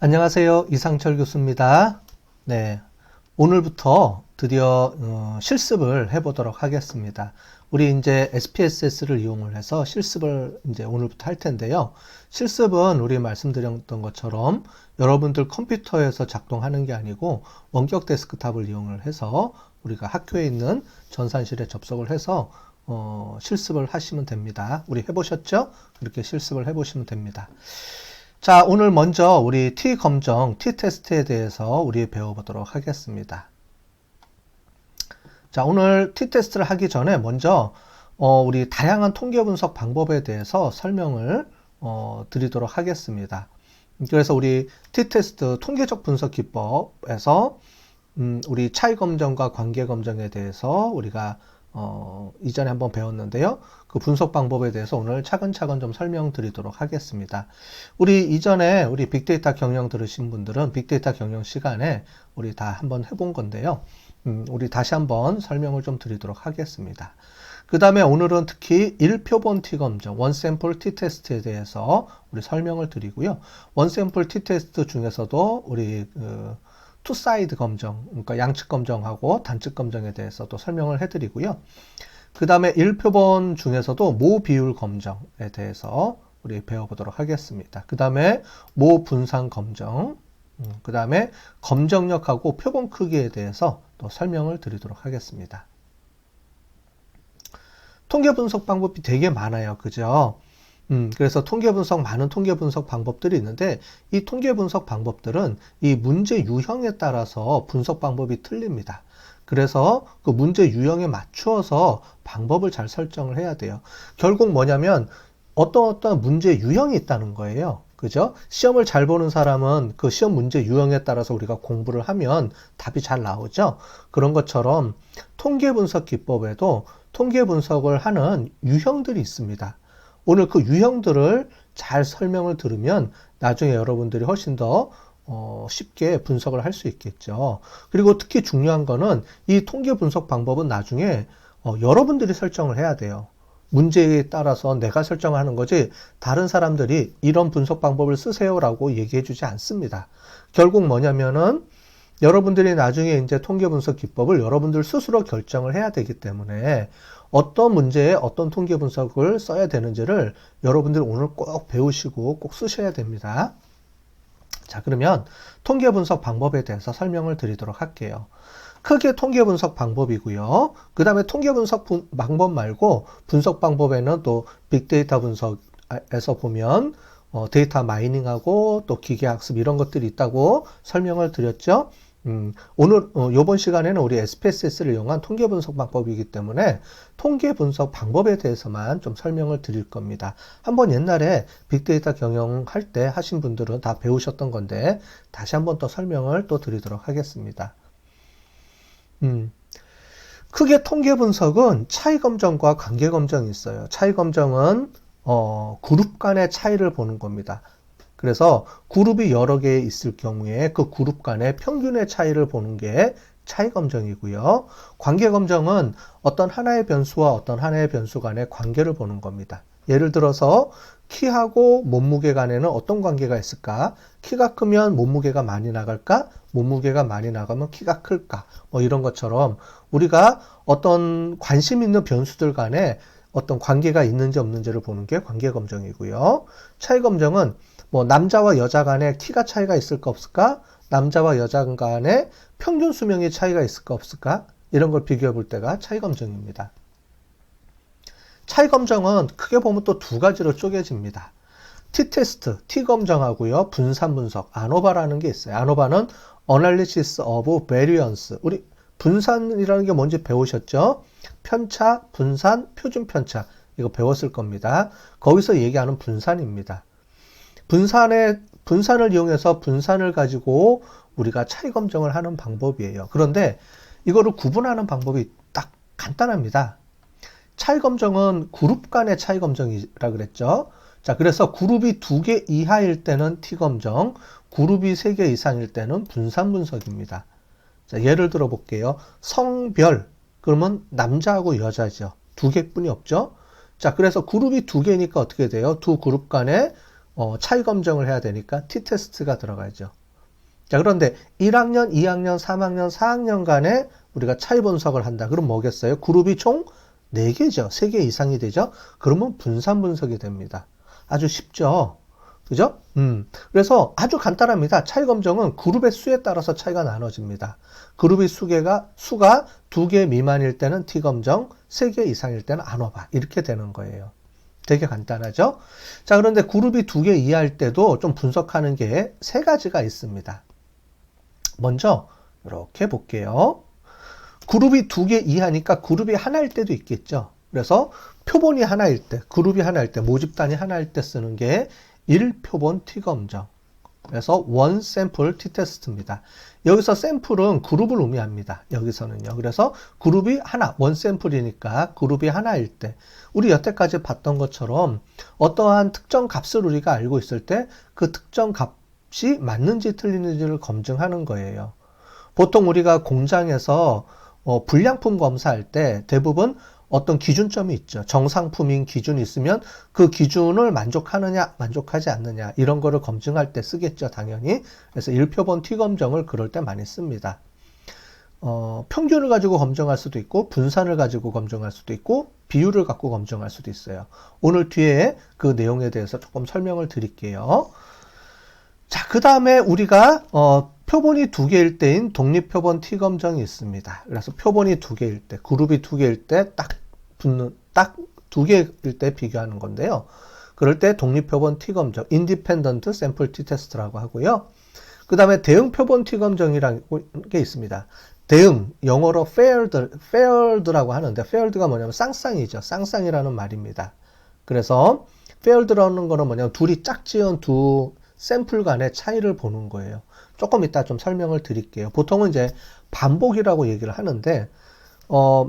안녕하세요. 이상철 교수입니다. 네. 오늘부터 드디어 실습을 해보도록 하겠습니다. 우리 이제 SPSS를 이용을 해서 실습을 이제 오늘부터 할 텐데요. 실습은 우리 말씀드렸던 것처럼 여러분들 컴퓨터에서 작동하는 게 아니고 원격 데스크탑을 이용을 해서 우리가 학교에 있는 전산실에 접속을 해서 실습을 하시면 됩니다. 우리 해보셨죠? 그렇게 실습을 해보시면 됩니다. 자, 오늘 먼저 우리 T검정, T테스트에 대해서 우리 배워보도록 하겠습니다. 자, 오늘 T테스트를 하기 전에 먼저 우리 다양한 통계 분석 방법에 대해서 설명을 드리도록 하겠습니다. 그래서 우리 T테스트 통계적 분석 기법에서 우리 차이 검정과 관계 검정에 대해서 우리가 이전에 한번 배웠는데요. 그 분석 방법에 대해서 오늘 차근차근 좀 설명드리도록 하겠습니다. 우리 이전에 우리 빅데이터 경영 들으신 분들은 빅데이터 경영 시간에 우리 다 한번 해본 건데요. 우리 다시 한번 설명을 좀 드리도록 하겠습니다. 그 다음에 오늘은 특히 1표본 T검정, 원샘플 T테스트에 대해서 우리 설명을 드리고요. 원샘플 T테스트 중에서도 우리 투사이드 검정, 그러니까 양측 검정하고 단측 검정에 대해서도 설명을 해드리고요. 그 다음에 1표본 중에서도 모 비율 검정에 대해서 우리 배워보도록 하겠습니다. 그 다음에 모 분산 검정, 그 다음에 검정력하고 표본 크기에 대해서 또 설명을 드리도록 하겠습니다. 통계 분석 방법이 되게 많아요. 그죠? 그래서 많은 통계 분석 방법들이 있는데, 이 통계 분석 방법들은 이 문제 유형에 따라서 분석 방법이 틀립니다. 그래서 그 문제 유형에 맞추어서 방법을 잘 설정을 해야 돼요. 결국 뭐냐면, 어떤 문제 유형이 있다는 거예요. 그죠? 시험을 잘 보는 사람은 그 시험 문제 유형에 따라서 우리가 공부를 하면 답이 잘 나오죠? 그런 것처럼 통계 분석 기법에도 통계 분석을 하는 유형들이 있습니다. 오늘 그 유형들을 잘 설명을 들으면 나중에 여러분들이 훨씬 더 쉽게 분석을 할 수 있겠죠. 그리고 특히 중요한 거는 이 통계 분석 방법은 나중에 여러분들이 설정을 해야 돼요. 문제에 따라서 내가 설정하는 거지 다른 사람들이 이런 분석 방법을 쓰세요라고 얘기해 주지 않습니다. 결국 뭐냐면은 여러분들이 나중에 이제 통계 분석 기법을 여러분들 스스로 결정을 해야 되기 때문에 어떤 문제에 어떤 통계 분석을 써야 되는지를 여러분들이 오늘 꼭 배우시고 꼭 쓰셔야 됩니다. 자, 그러면 통계 분석 방법에 대해서 설명을 드리도록 할게요. 크게 통계 분석 방법이고요. 그 다음에 통계 분석 방법 말고 분석 방법에는 또 빅데이터 분석에서 보면 데이터 마이닝하고 또 기계학습 이런 것들이 있다고 설명을 드렸죠. 오늘 이번 시간에는 우리 SPSS를 이용한 통계 분석 방법이기 때문에 통계 분석 방법에 대해서만 좀 설명을 드릴 겁니다. 한번 옛날에 빅데이터 경영할 때 하신 분들은 다 배우셨던 건데 다시 한번 또 설명을 또 드리도록 하겠습니다. 크게 통계 분석은 차이 검정과 관계 검정이 있어요. 차이 검정은 그룹 간의 차이를 보는 겁니다. 그래서 그룹이 여러 개 있을 경우에 그 그룹 간의 평균의 차이를 보는 게 차이 검정이고요. 관계 검정은 어떤 하나의 변수와 어떤 하나의 변수 간의 관계를 보는 겁니다. 예를 들어서 키하고 몸무게 간에는 어떤 관계가 있을까? 키가 크면 몸무게가 많이 나갈까? 몸무게가 많이 나가면 키가 클까? 뭐 이런 것처럼 우리가 어떤 관심 있는 변수들 간에 어떤 관계가 있는지 없는지를 보는 게 관계 검정이고요. 차이 검정은 뭐 남자와 여자 간에 키가 차이가 있을까 없을까? 남자와 여자 간에 평균 수명의 차이가 있을까 없을까? 이런 걸 비교해 볼 때가 차이 검정입니다. 차이 검정은 크게 보면 또 두 가지로 쪼개집니다. T테스트, T검정하고요. 분산 분석, ANOVA라는 게 있어요. ANOVA는 Analysis of Variance. 우리 분산이라는 게 뭔지 배우셨죠? 편차, 분산, 표준 편차. 이거 배웠을 겁니다. 거기서 얘기하는 분산입니다. 분산을 이용해서 분산을 가지고 우리가 차이 검정을 하는 방법이에요. 그런데 이거를 구분하는 방법이 딱 간단합니다. 차이 검정은 그룹 간의 차이 검정이라 그랬죠. 자, 그래서 그룹이 2개 이하일 때는 T검정, 그룹이 3개 이상일 때는 분산 분석입니다. 자, 예를 들어 볼게요. 성별, 그러면 남자하고 여자죠. 2개뿐이 없죠. 자, 그래서 그룹이 2개니까 어떻게 돼요? 두 그룹 간의 차이 검정을 해야 되니까 t-테스트가 들어가죠. 자, 그런데 1학년, 2학년, 3학년, 4학년 간에 우리가 차이 분석을 한다. 그럼 뭐겠어요? 그룹이 총 4개죠. 3개 이상이 되죠. 그러면 분산 분석이 됩니다. 아주 쉽죠. 그죠? 그래서 아주 간단합니다. 차이 검정은 그룹의 수에 따라서 차이가 나눠집니다. 그룹의 수가 2개 미만일 때는 T검정, 3개 이상일 때는 ANOVA 이렇게 되는 거예요. 되게 간단하죠? 자, 그런데 그룹이 2개 이하일 때도 좀 분석하는 게 3가지가 있습니다. 먼저 이렇게 볼게요. 그룹이 2개 이하니까 그룹이 하나일 때도 있겠죠. 그래서 표본이 하나일 때, 그룹이 하나일 때, 모집단이 하나일 때 쓰는 게 1표본 T검정. 그래서 원 샘플 T테스트입니다. 여기서 샘플은 그룹을 의미합니다. 여기서는요. 그래서 그룹이 하나, 원 샘플이니까 그룹이 하나일 때, 우리 여태까지 봤던 것처럼 어떠한 특정 값을 우리가 알고 있을 때 그 특정 값이 맞는지 틀리는지를 검증하는 거예요. 보통 우리가 공장에서 불량품 검사할 때 대부분 어떤 기준점이 있죠. 정상품인 기준이 있으면 그 기준을 만족하느냐, 만족하지 않느냐 이런 거를 검증할 때 쓰겠죠, 당연히. 그래서 1표본 T검정을 그럴 때 많이 씁니다. 평균을 가지고 검증할 수도 있고 분산을 가지고 검증할 수도 있고 비율을 갖고 검증할 수도 있어요. 오늘 뒤에 그 내용에 대해서 조금 설명을 드릴게요. 자, 그 다음에 우리가 표본이 2개일 때인 독립표본 T검정이 있습니다. 그래서 표본이 2개일 때, 그룹이 2개일 때 딱 2개일 때 비교하는 건데요. 그럴 때 독립표본 T검정, Independent Sample T-Test라고 하고요. 그 다음에 대응표본 T검정이라는 게 있습니다. 대응, 영어로 faired라고 하는데 faired가 뭐냐면 쌍쌍이죠. 쌍쌍이라는 말입니다. 그래서 faired라는 거는 뭐냐면 둘이 짝지은 두 샘플 간의 차이를 보는 거예요. 조금 이따 좀 설명을 드릴게요. 보통은 이제 반복이라고 얘기를 하는데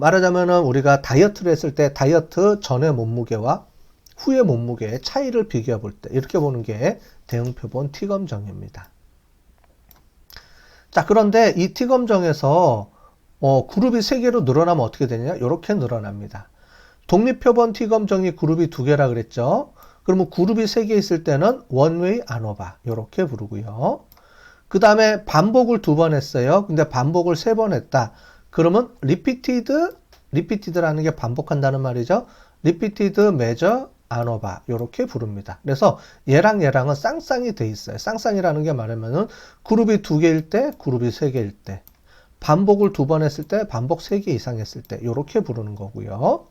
말하자면은 우리가 다이어트를 했을 때 다이어트 전의 몸무게와 후의 몸무게의 차이를 비교해 볼 때 이렇게 보는 게 대응표본 T검정입니다. 자, 그런데 이 T검정에서 그룹이 3개로 늘어나면 어떻게 되느냐? 이렇게 늘어납니다. 독립표본 T검정이 그룹이 2개라 그랬죠? 그러면 그룹이 3개 있을 때는 원웨이 아노바 이렇게 부르고요. 그 다음에 반복을 2번 했어요. 근데 반복을 3번 했다. 그러면 리피티드라는 게 반복한다는 말이죠. 리피티드 메저 아노바 이렇게 부릅니다. 그래서 얘랑 얘랑은 쌍쌍이 돼 있어요. 쌍쌍이라는 게 말하면은 그룹이 2개일 때, 그룹이 3개일 때, 반복을 2번 했을 때, 반복 3개 이상 했을 때 이렇게 부르는 거고요.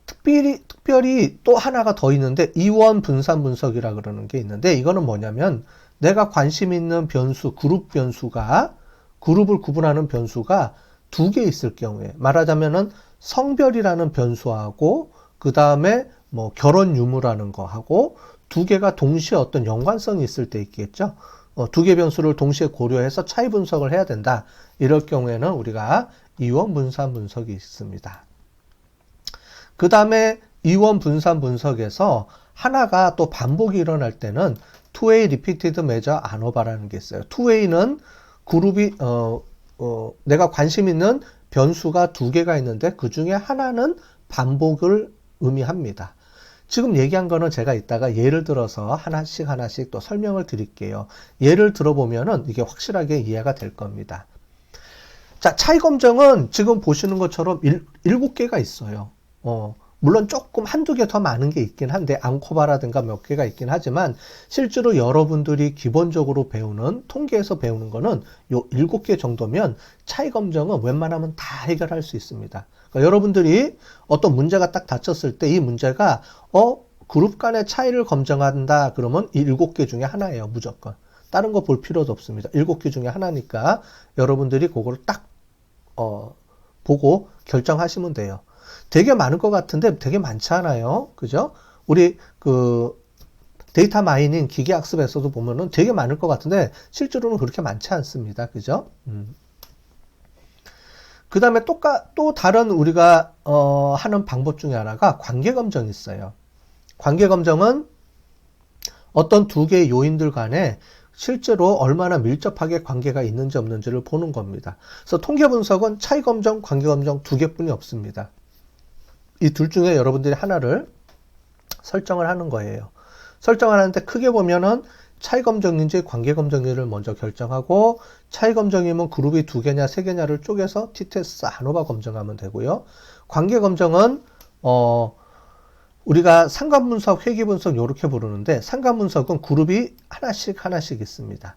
특별히 또 하나가 더 있는데 이원 분산 분석이라 그러는 게 있는데 이거는 뭐냐면 내가 관심 있는 변수, 그룹을 구분하는 변수가 2개 있을 경우에 말하자면은 성별이라는 변수하고 그 다음에 뭐 결혼 유무라는 거 하고 2개가 동시에 어떤 연관성이 있을 때 있겠죠. 2개 변수를 동시에 고려해서 차이 분석을 해야 된다. 이럴 경우에는 우리가 이원 분산 분석이 있습니다. 그 다음에 이원 분산 분석에서 하나가 또 반복이 일어날 때는 two-way repeated measure ANOVA라는 게 있어요. two-way는 그룹이 내가 관심 있는 변수가 2개가 있는데 그 중에 하나는 반복을 의미합니다. 지금 얘기한 거는 제가 이따가 예를 들어서 하나씩 또 설명을 드릴게요. 예를 들어보면은 이게 확실하게 이해가 될 겁니다. 자, 차이 검정은 지금 보시는 것처럼 7개가 있어요. 물론 조금 한두 개 더 많은 게 있긴 한데 앙코바라든가 몇 개가 있긴 하지만 실제로 여러분들이 기본적으로 배우는 통계에서 배우는 거는 요 7개 정도면 차이 검정은 웬만하면 다 해결할 수 있습니다. 그러니까 여러분들이 어떤 문제가 딱 닥쳤을 때 이 문제가 그룹 간의 차이를 검증한다 그러면 이 7개 중에 하나예요. 무조건. 다른 거 볼 필요도 없습니다. 7개 중에 하나니까 여러분들이 그거를 딱 보고 결정하시면 돼요. 되게 많을 것 같은데 되게 많지 않아요. 그죠? 우리 데이터 마이닝 기계학습에서도 보면은 되게 많을 것 같은데 실제로는 그렇게 많지 않습니다. 그죠? 그 다음에 또 다른 우리가 하는 방법 중에 하나가 관계검정이 있어요. 관계검정은 어떤 2개의 요인들 간에 실제로 얼마나 밀접하게 관계가 있는지 없는지를 보는 겁니다. 그래서 통계분석은 차이검정, 관계검정 2개뿐이 없습니다. 이 둘 중에 여러분들이 하나를 설정을 하는 거예요. 설정하는데 크게 보면은 차이 검정인지 관계 검정인지를 먼저 결정하고, 차이 검정이면 그룹이 2개냐 3개냐를 쪼개서 tTest ANOVA 검정하면 되고요. 관계 검정은 우리가 상관분석, 회귀분석 이렇게 부르는데, 상관분석은 그룹이 하나씩 있습니다.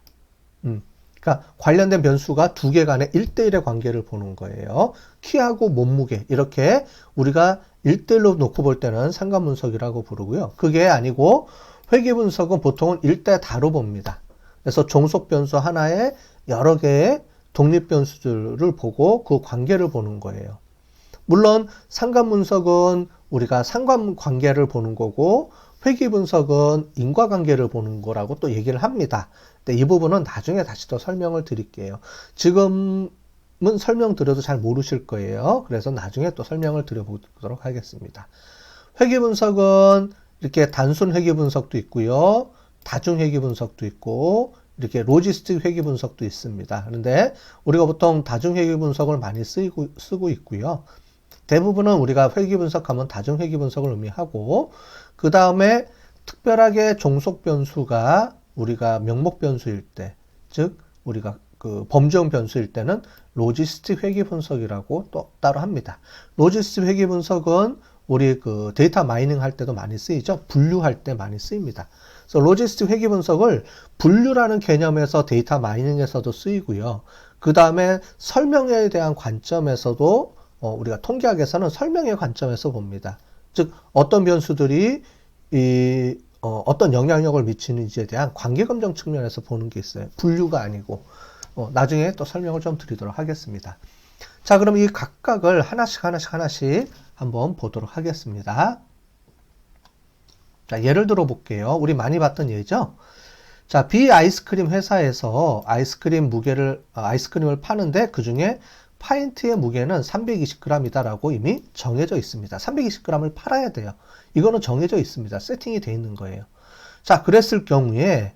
그러니까 관련된 변수가 2개 간의 1대1의 관계를 보는 거예요. 키하고 몸무게 이렇게 우리가 1대1로 놓고 볼 때는 상관분석이라고 부르고요. 그게 아니고 회귀분석은 보통은 1대 다로 봅니다. 그래서 종속 변수 하나에 여러 개의 독립 변수들을 보고 그 관계를 보는 거예요. 물론 상관분석은 우리가 상관관계를 보는 거고, 회귀분석은 인과관계를 보는 거라고 또 얘기를 합니다. 근데 이 부분은 나중에 다시 또 설명을 드릴게요. 지금은 설명드려도 잘 모르실 거예요. 그래서 나중에 또 설명을 드려보도록 하겠습니다. 회귀분석은 이렇게 단순 회귀분석도 있고요. 다중 회귀분석도 있고, 이렇게 로지스틱 회귀분석도 있습니다. 그런데 우리가 보통 다중 회귀분석을 많이 쓰고 있고요. 대부분은 우리가 회귀분석하면 다중 회귀분석을 의미하고, 그 다음에 특별하게 종속 변수가 우리가 명목 변수일 때, 즉 우리가 그 범주형 변수일 때는 로지스틱 회귀분석이라고 또 따로 합니다. 로지스틱 회귀분석은 우리 그 데이터 마이닝 할 때도 많이 쓰이죠. 분류할 때 많이 쓰입니다. 그래서 로지스틱 회귀분석을 분류라는 개념에서 데이터 마이닝에서도 쓰이고요. 그 다음에 설명에 대한 관점에서도 우리가 통계학에서는 설명의 관점에서 봅니다. 즉 어떤 변수들이 어떤 영향력을 미치는지에 대한 관계검정 측면에서 보는 게 있어요. 분류가 아니고. 나중에 또 설명을 좀 드리도록 하겠습니다. 자, 그럼 이 각각을 하나씩 한번 보도록 하겠습니다. 자, 예를 들어 볼게요. 우리 많이 봤던 예죠? 자, B 아이스크림 회사에서 아이스크림을 파는데 그 중에 파인트의 무게는 320g이다라고 이미 정해져 있습니다. 320g을 팔아야 돼요. 이거는 정해져 있습니다. 세팅이 되어 있는 거예요. 자, 그랬을 경우에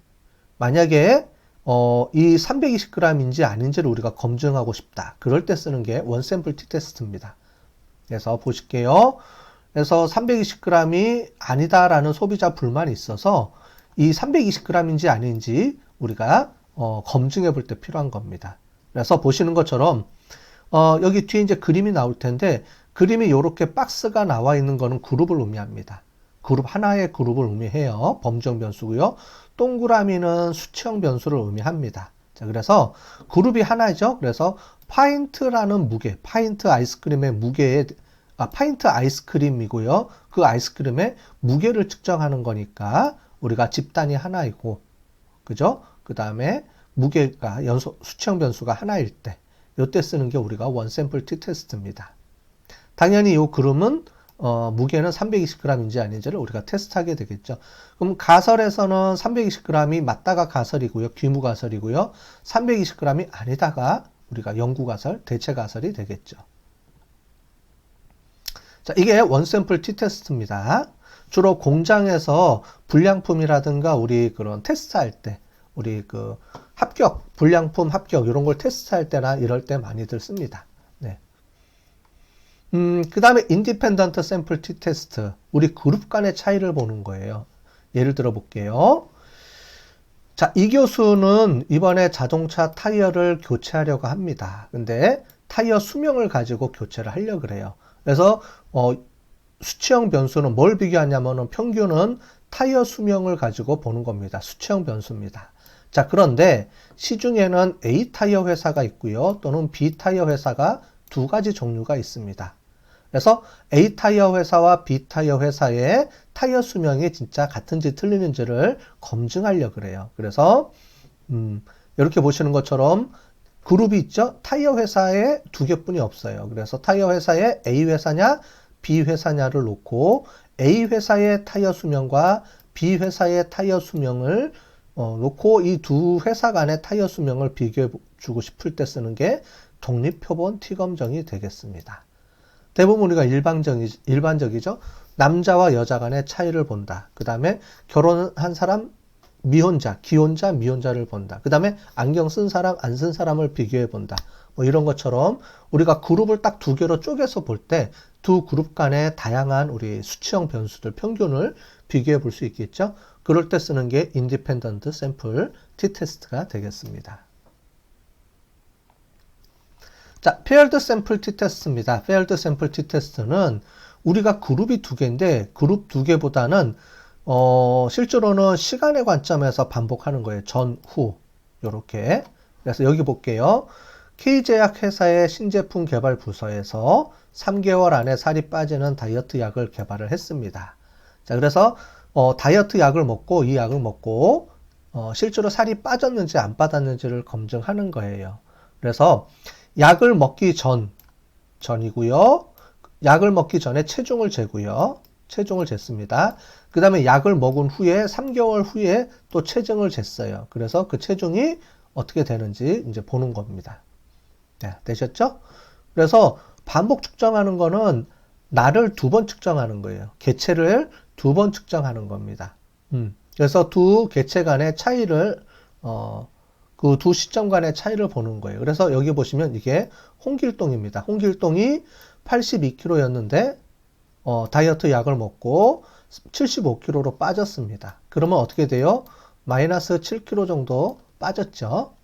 만약에 이 320g인지 아닌지를 우리가 검증하고 싶다. 그럴 때 쓰는 게 원샘플 tTest입니다. 그래서 보실게요. 그래서 320g이 아니다라는 소비자 불만이 있어서 이 320g인지 아닌지 우리가 검증해 볼 때 필요한 겁니다. 그래서 보시는 것처럼 여기 뒤에 이제 그림이 나올 텐데, 그림이 이렇게 박스가 나와 있는 거는 그룹을 의미합니다. 하나의 그룹을 의미해요. 범주형 변수고요. 동그라미는 수치형 변수를 의미합니다. 자, 그래서 그룹이 하나죠. 그래서 파인트라는 무게, 파인트 아이스크림이고요. 그 아이스크림의 무게를 측정하는 거니까 우리가 집단이 하나이고, 그죠? 그 다음에 무게가 수치형 변수가 하나일 때, 이때 쓰는 게 우리가 원샘플 tTest입니다. 당연히 이 그룹은 무게는 320g인지 아닌지를 우리가 테스트하게 되겠죠. 그럼 가설에서는 320g이 맞다가 가설이고요. 귀무가설이고요. 320g이 아니다가 우리가 영구가설, 대체가설이 되겠죠. 자, 이게 원샘플 tTest입니다. 주로 공장에서 불량품이라든가 우리 그런 테스트할 때, 우리 그 불량품 합격 이런 걸 테스트할 때나 이럴 때 많이들 씁니다. 네. 그 다음에 인디펜던트 샘플 tTest, 우리 그룹 간의 차이를 보는 거예요. 예를 들어 볼게요. 자, 이 교수는 이번에 자동차 타이어를 교체하려고 합니다. 근데 타이어 수명을 가지고 교체를 하려고 그래요. 그래서 수치형 변수는 뭘 비교하냐면은 평균은 타이어 수명을 가지고 보는 겁니다. 수치형 변수입니다. 자, 그런데 시중에는 A 타이어 회사가 있고요. 또는 B 타이어 회사가 두 가지 종류가 있습니다. 그래서 A 타이어 회사와 B 타이어 회사의 타이어 수명이 진짜 같은지 틀리는지를 검증하려고 그래요. 그래서 이렇게 보시는 것처럼 그룹이 있죠. 타이어 회사에 두 개뿐이 없어요. 그래서 타이어 회사에 A 회사냐 B 회사냐를 놓고 A 회사의 타이어 수명과 B 회사의 타이어 수명을 놓고 이 두 회사 간의 타이어 수명을 비교해 주고 싶을 때 쓰는 게 독립표본 T검정이 되겠습니다. 대부분 우리가 일반적이죠. 남자와 여자 간의 차이를 본다. 그 다음에 결혼한 사람, 미혼자, 기혼자, 미혼자를 본다. 그 다음에 안경 쓴 사람, 안 쓴 사람을 비교해 본다. 뭐 이런 것처럼 우리가 그룹을 딱 두 개로 쪼개서 볼 때 두 그룹 간의 다양한 우리 수치형 변수들 평균을 비교해 볼 수 있겠죠. 그럴 때 쓰는 게 인디펜던트 샘플 t-테스트가 되겠습니다. 자, 페어드 샘플 t-테스트입니다. 페어드 샘플 t-테스트는 우리가 그룹이 두 개인데 그룹 두 개보다는 실제로는 시간의 관점에서 반복하는 거예요. 전, 후 요렇게. 그래서 여기 볼게요. K제약 회사의 신제품 개발 부서에서 3개월 안에 살이 빠지는 다이어트 약을 개발을 했습니다. 자, 그래서 다이어트 약을 먹고 이 약을 먹고 실제로 살이 빠졌는지 안 빠졌는지를 검증하는 거예요. 그래서 약을 먹기 전이고요. 약을 먹기 전에 체중을 재고요. 체중을 쟀습니다. 그 다음에 약을 먹은 후에 3개월 후에 또 체중을 쟀어요. 그래서 그 체중이 어떻게 되는지 이제 보는 겁니다. 네, 되셨죠? 그래서 반복 측정하는 거는 날을 2번 측정하는 거예요. 개체를 2번 측정하는 겁니다. 그래서 두 개체 간의 차이를 그 두 시점 간의 차이를 보는 거예요. 그래서 여기 보시면 이게 홍길동입니다. 홍길동이 82kg였는데 다이어트 약을 먹고 75kg로 빠졌습니다. 그러면 어떻게 돼요? 마이너스 7kg 정도 빠졌죠.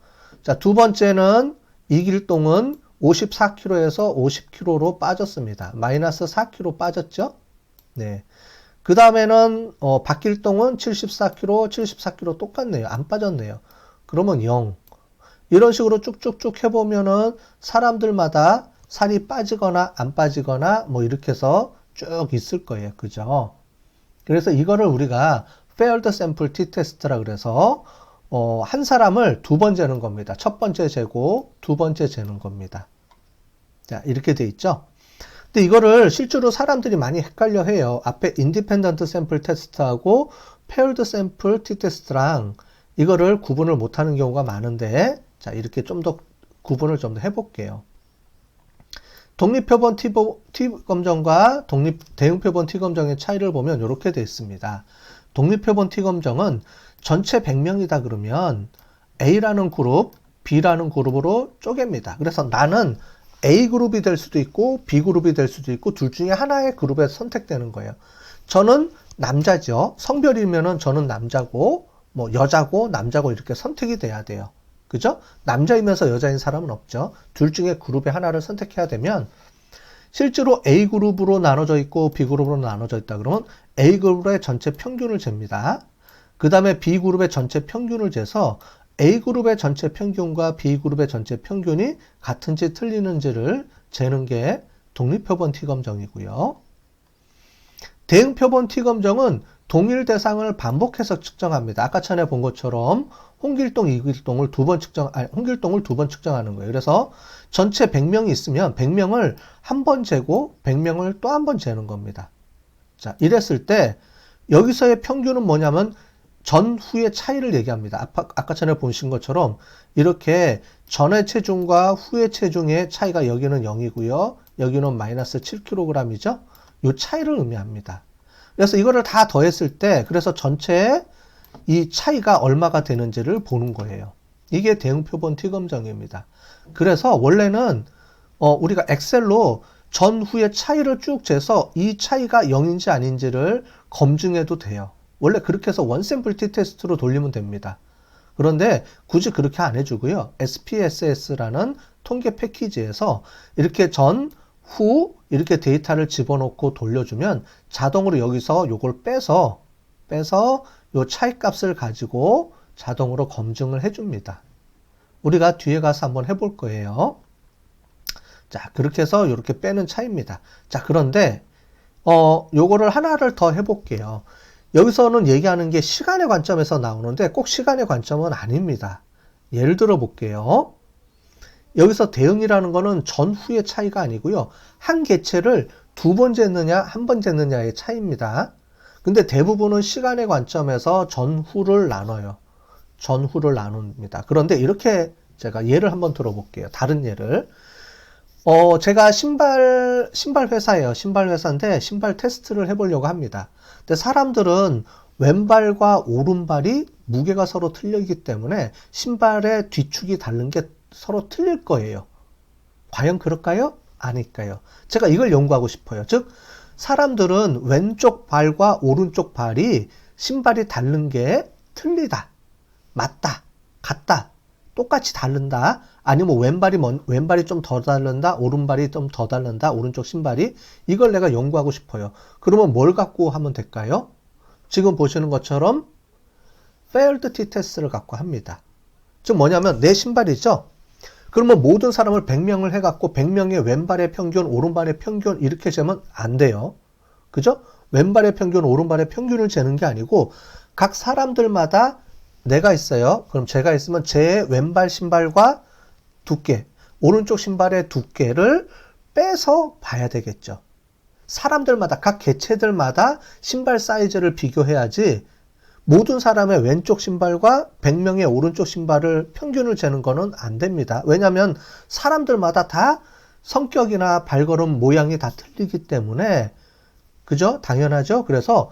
자, 두 번째는 이길동은 54kg에서 50kg로 빠졌습니다. 마이너스 4kg 빠졌죠? 네. 그 다음에는 박길동은 74kg, 74kg 똑같네요. 안 빠졌네요. 그러면 0. 이런 식으로 쭉쭉쭉 해보면은 사람들마다 살이 빠지거나 안 빠지거나 뭐 이렇게 해서 쭉 있을 거예요. 그죠? 그래서 이거를 우리가 Failed Sample t-테스트라 그래서 한 사람을 2번 재는 겁니다. 첫 번째 재고 두 번째 재는 겁니다. 자, 이렇게 돼 있죠? 근데 이거를 실제로 사람들이 많이 헷갈려 해요. 앞에 Independent Sample Test하고 Paired Sample t-테스트랑 이거를 구분을 못하는 경우가 많은데, 자, 이렇게 좀 더 구분을 좀 더 해볼게요. 독립표본 T검정과 대응표본 T검정의 차이를 보면 이렇게 되어 있습니다. 독립표본 T검정은 전체 100명이다 그러면 A라는 그룹, B라는 그룹으로 쪼갭니다. 그래서 나는 A그룹이 될 수도 있고 B그룹이 될 수도 있고 둘 중에 하나의 그룹에 선택되는 거예요. 저는 남자죠. 성별이면은 저는 남자고 뭐 여자고 남자고 이렇게 선택이 돼야 돼요. 그죠? 남자이면서 여자인 사람은 없죠. 둘 중에 그룹에 하나를 선택해야 되면 실제로 A그룹으로 나눠져 있고 B그룹으로 나눠져 있다 그러면 A그룹의 전체 평균을 잽니다. 그 다음에 B그룹의 전체 평균을 재서 A그룹의 전체 평균과 B그룹의 전체 평균이 같은지 틀리는지를 재는 게 독립표본 T검정이고요. 대응표본 T검정은 동일 대상을 반복해서 측정합니다. 아까 전에 본 것처럼 홍길동, 이길동을 홍길동을 2번 측정하는 거예요. 그래서 전체 100명이 있으면 100명을 한 번 재고 100명을 또 한 번 재는 겁니다. 자, 이랬을 때 여기서의 평균은 뭐냐면 전후의 차이를 얘기합니다. 아까 전에 보신 것처럼 이렇게 전의 체중과 후의 체중의 차이가 여기는 0이고요. 여기는 마이너스 7kg이죠. 이 차이를 의미합니다. 그래서 이거를 다 더했을 때 그래서 전체 이 차이가 얼마가 되는지를 보는 거예요. 이게 대응표본 T검정입니다. 그래서 원래는 우리가 엑셀로 전후의 차이를 쭉 재서 이 차이가 0인지 아닌지를 검증해도 돼요. 원래 그렇게 해서 원샘플 t-테스트로 돌리면 됩니다. 그런데 굳이 그렇게 안 해주고요. SPSS라는 통계 패키지에서 이렇게 전, 후 이렇게 데이터를 집어넣고 돌려주면 자동으로 여기서 요걸 빼서 요 차이 값을 가지고 자동으로 검증을 해줍니다. 우리가 뒤에 가서 한번 해볼 거예요. 자, 그렇게 해서 이렇게 빼는 차이입니다. 자, 그런데 요거를 하나를 더 해볼게요. 여기서는 얘기하는 게 시간의 관점에서 나오는데 꼭 시간의 관점은 아닙니다. 예를 들어 볼게요. 여기서 대응이라는 거는 전후의 차이가 아니고요. 한 개체를 2번 쟀느냐, 한 번 쟀느냐의 차이입니다. 근데 대부분은 시간의 관점에서 전후를 나눠요. 전후를 나눕니다. 그런데 이렇게 제가 예를 한번 들어볼게요. 다른 예를. 제가 신발 회사예요. 신발 회사인데 신발 테스트를 해보려고 합니다. 근데 사람들은 왼발과 오른발이 무게가 서로 틀리기 때문에 신발의 뒤축이 다른 게 서로 틀릴 거예요. 과연 그럴까요? 아닐까요? 제가 이걸 연구하고 싶어요. 즉, 사람들은 왼쪽 발과 오른쪽 발이 신발이 다른 게 틀리다, 맞다, 같다, 똑같이 다른다, 아니면 왼발이 좀 더 다른다, 오른발이 좀 더 다른다, 오른쪽 신발이, 이걸 내가 연구하고 싶어요. 그러면 뭘 갖고 하면 될까요? 지금 보시는 것처럼 failed t-test를 갖고 합니다. 즉 뭐냐면 내 신발이죠. 그러면 모든 사람을 100명을 해갖고 100명의 왼발의 평균, 오른발의 평균 이렇게 재면 안 돼요. 그죠? 왼발의 평균, 오른발의 평균을 재는 게 아니고 각 사람들마다 내가 있어요. 그럼 제가 있으면 제 왼발 신발과 두께, 오른쪽 신발의 두께를 빼서 봐야 되겠죠. 사람들마다, 각 개체들마다 신발 사이즈를 비교해야지 모든 사람의 왼쪽 신발과 100명의 오른쪽 신발을 평균을 재는 거는 안 됩니다. 왜냐하면 사람들마다 다 성격이나 발걸음 모양이 다 틀리기 때문에, 그죠? 당연하죠? 그래서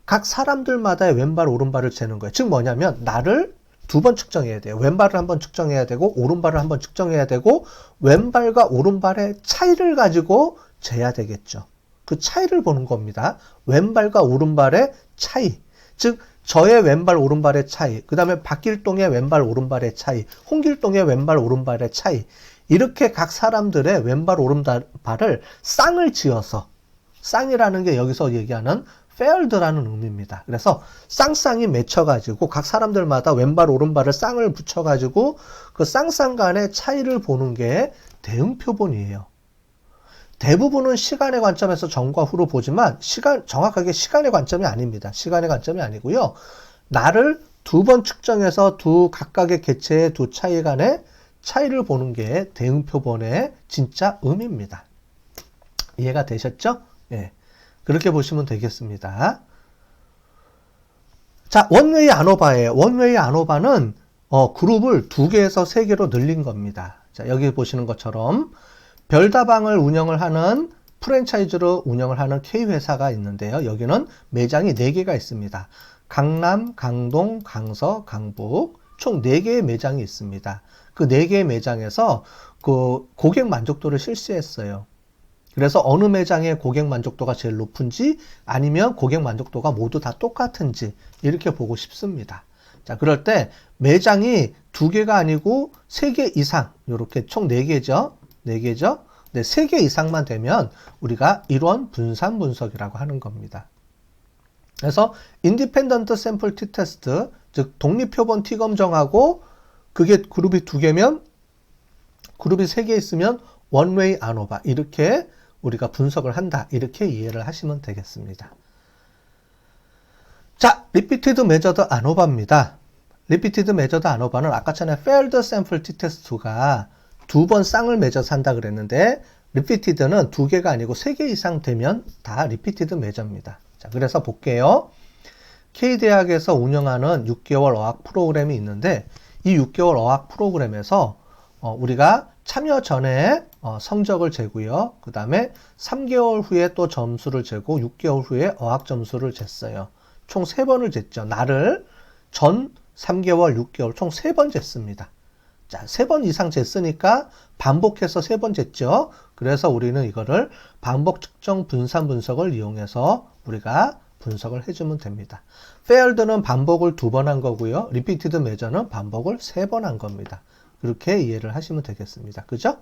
각 사람들마다의 왼발, 오른발을 재는 거예요. 즉 뭐냐면 나를 두 번 측정해야 돼요. 왼발을 한번 측정해야 되고 오른발을 한번 측정해야 되고 왼발과 오른발의 차이를 가지고 재야 되겠죠. 그 차이를 보는 겁니다. 왼발과 오른발의 차이. 즉 저의 왼발, 오른발의 차이, 그 다음에 박길동의 왼발, 오른발의 차이, 홍길동의 왼발, 오른발의 차이. 이렇게 각 사람들의 왼발, 오른발을 쌍을 지어서, 쌍이라는 게 여기서 얘기하는 faired라는 의미입니다. 그래서 쌍쌍이 맺혀가지고 각 사람들마다 왼발, 오른발을 쌍을 붙여가지고 그 쌍쌍 간의 차이를 보는 게 대응표본이에요. 대부분은 시간의 관점에서 전과 후로 보지만 정확하게 시간의 관점이 아닙니다. 시간의 관점이 아니고요. 나를 두 번 측정해서 두 각각의 개체의 두 차이 간의 차이를 보는 게 대응표본의 진짜 의미입니다. 이해가 되셨죠? 예. 그렇게 보시면 되겠습니다. 자, 원웨이 아노바예요. 원웨이 아노바는 그룹을 2개에서 3개로 늘린 겁니다. 자, 여기 보시는 것처럼 별다방을 운영을 하는 프랜차이즈로 운영을 하는 K회사가 있는데요. 여기는 매장이 4개가 있습니다. 강남, 강동, 강서, 강북 총 4개의 매장이 있습니다. 그 4개의 매장에서 그 고객 만족도를 실시했어요. 그래서 어느 매장의 고객 만족도가 제일 높은지 아니면 고객 만족도가 모두 다 똑같은지 이렇게 보고 싶습니다. 자, 그럴 때 매장이 2개가 아니고 3개 이상, 이렇게 총 4개죠. 4개죠. 네, 3개 이상만 되면 우리가 일원 분산 분석이라고 하는 겁니다. 그래서 인디펜던트 샘플 티 테스트, 즉 독립표본 티 검정하고 그게 그룹이 2개면 그룹이 3개 있으면 원웨이 아노바 이렇게 우리가 분석을 한다. 이렇게 이해를 하시면 되겠습니다. 자, 리피티드 메저드 아노바입니다. 리피티드 메저드 아노바는 아까 전에 failed sample t-test가 2번 쌍을 맺어서 한다 그랬는데 리피티드는 2개가 아니고 3개 이상 되면 다 리피티드 메저입니다. 자, 그래서 볼게요. K대학에서 운영하는 6개월 어학 프로그램이 있는데 이 6개월 어학 프로그램에서 우리가 참여 전에 성적을 재고요. 그 다음에 3개월 후에 또 점수를 재고 6개월 후에 어학 점수를 쟀어요. 총 3번을 쟀죠. 나를 전 3개월, 6개월 총 3번 쟀습니다. 자, 3번 이상 쟀으니까 반복해서 3번 쟀죠. 그래서 우리는 이거를 반복 측정 분산 분석을 이용해서 우리가 분석을 해주면 됩니다. failed는 반복을 2번 한 거고요. repeated measure는 반복을 3번 한 겁니다. 그렇게 이해를 하시면 되겠습니다. 그죠?